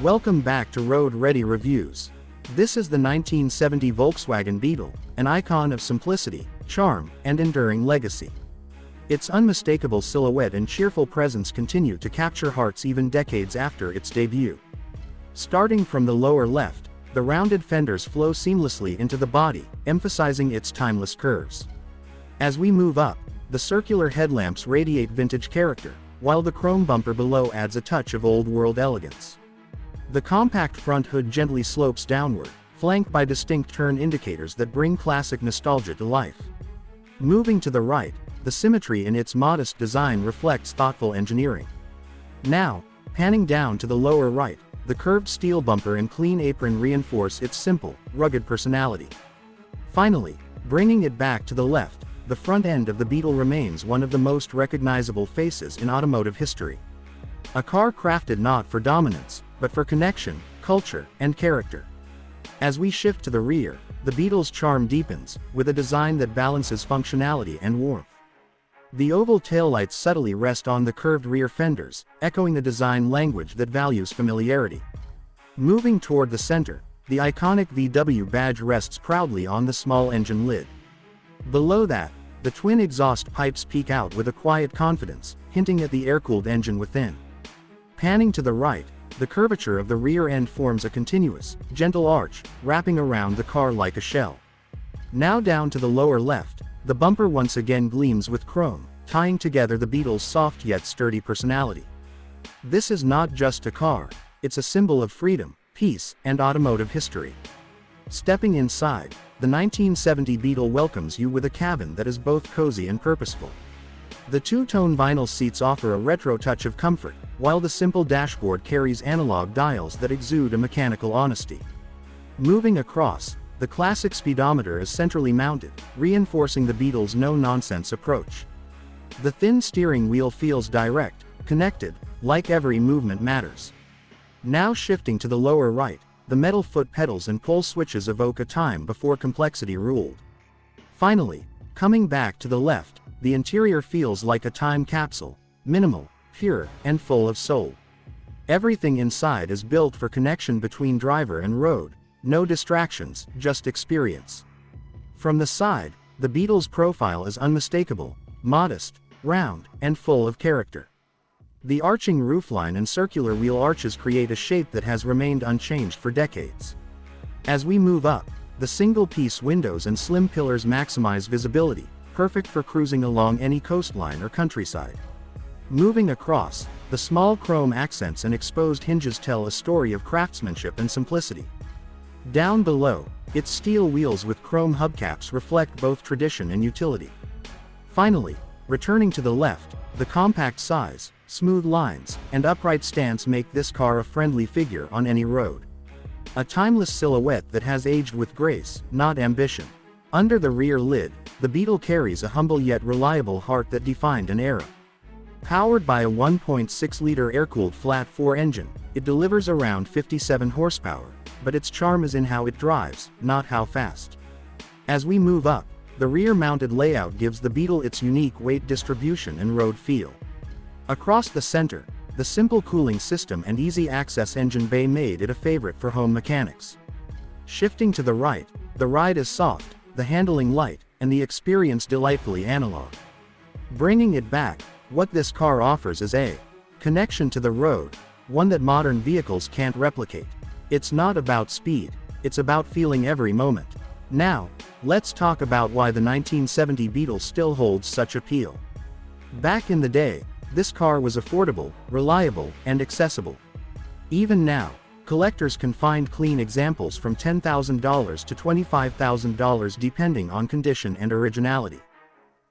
Welcome back to Road Ready Reviews. This is the 1970 Volkswagen Beetle, an icon of simplicity, charm, and enduring legacy. Its unmistakable silhouette and cheerful presence continue to capture hearts even decades after its debut. Starting from the lower left, the rounded fenders flow seamlessly into the body, emphasizing its timeless curves. As we move up, the circular headlamps radiate vintage character, while the chrome bumper below adds a touch of old-world elegance. The compact front hood gently slopes downward, flanked by distinct turn indicators that bring classic nostalgia to life. Moving to the right, the symmetry in its modest design reflects thoughtful engineering. Now, panning down to the lower right, the curved steel bumper and clean apron reinforce its simple, rugged personality. Finally, bringing it back to the left, the front end of the Beetle remains one of the most recognizable faces in automotive history. A car crafted not for dominance, but for connection, culture, and character. As we shift to the rear, the Beetle's charm deepens, with a design that balances functionality and warmth. The oval taillights subtly rest on the curved rear fenders, echoing the design language that values familiarity. Moving toward the center, the iconic VW badge rests proudly on the small engine lid. Below that, the twin exhaust pipes peek out with a quiet confidence, hinting at the air-cooled engine within. Panning to the right, the curvature of the rear end forms a continuous, gentle arch, wrapping around the car like a shell. Now down to the lower left, the bumper once again gleams with chrome, tying together the Beetle's soft yet sturdy personality. This is not just a car, it's a symbol of freedom, peace, and automotive history. Stepping inside, the 1970 Beetle welcomes you with a cabin that is both cozy and purposeful. The two-tone vinyl seats offer a retro touch of comfort, while the simple dashboard carries analog dials that exude a mechanical honesty. Moving across, the classic speedometer is centrally mounted, reinforcing the Beetle's no-nonsense approach. The thin steering wheel feels direct, connected, like every movement matters. Now shifting to the lower right, the metal foot pedals and pole switches evoke a time before complexity ruled. Finally, coming back to the left, the interior feels like a time capsule, minimal, pure, and full of soul. Everything inside is built for connection between driver and road, no distractions, just experience. From the side, the Beetle's profile is unmistakable, modest, round, and full of character. The arching roofline and circular wheel arches create a shape that has remained unchanged for decades. As we move up, the single-piece windows and slim pillars maximize visibility, perfect for cruising along any coastline or countryside. Moving across, the small chrome accents and exposed hinges tell a story of craftsmanship and simplicity. Down below, its steel wheels with chrome hubcaps reflect both tradition and utility. Finally, returning to the left, the compact size, smooth lines, and upright stance make this car a friendly figure on any road. A timeless silhouette that has aged with grace, not ambition. Under the rear lid, the Beetle carries a humble yet reliable heart that defined an era. Powered by a 1.6-liter air-cooled flat-4 engine, it delivers around 57 horsepower, but its charm is in how it drives, not how fast. As we move up, the rear-mounted layout gives the Beetle its unique weight distribution and road feel. Across the center, the simple cooling system and easy-access engine bay made it a favorite for home mechanics. Shifting to the right, the ride is soft, the handling light, and the experience delightfully analog. Bringing it back, what this car offers is a connection to the road, one that modern vehicles can't replicate. It's not about speed, it's about feeling every moment. Now, let's talk about why the 1970 Beetle still holds such appeal. Back in the day, this car was affordable, reliable, and accessible. Even now, collectors can find clean examples from $10,000 to $25,000 depending on condition and originality.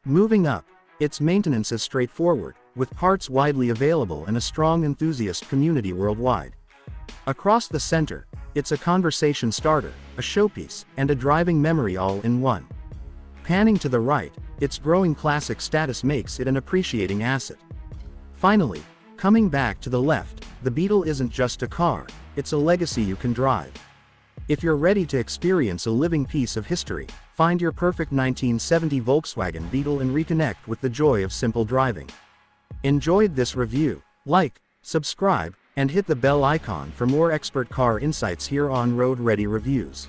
Moving up, its maintenance is straightforward, with parts widely available and a strong enthusiast community worldwide. Across the center, it's a conversation starter, a showpiece, and a driving memory all in one. Panning to the right, its growing classic status makes it an appreciating asset. Finally, coming back to the left, the Beetle isn't just a car, it's a legacy you can drive. If you're ready to experience a living piece of history, find your perfect 1970 Volkswagen Beetle and reconnect with the joy of simple driving. Enjoyed this review? Like, subscribe, And hit the bell icon for more expert car insights here on Road Ready Reviews.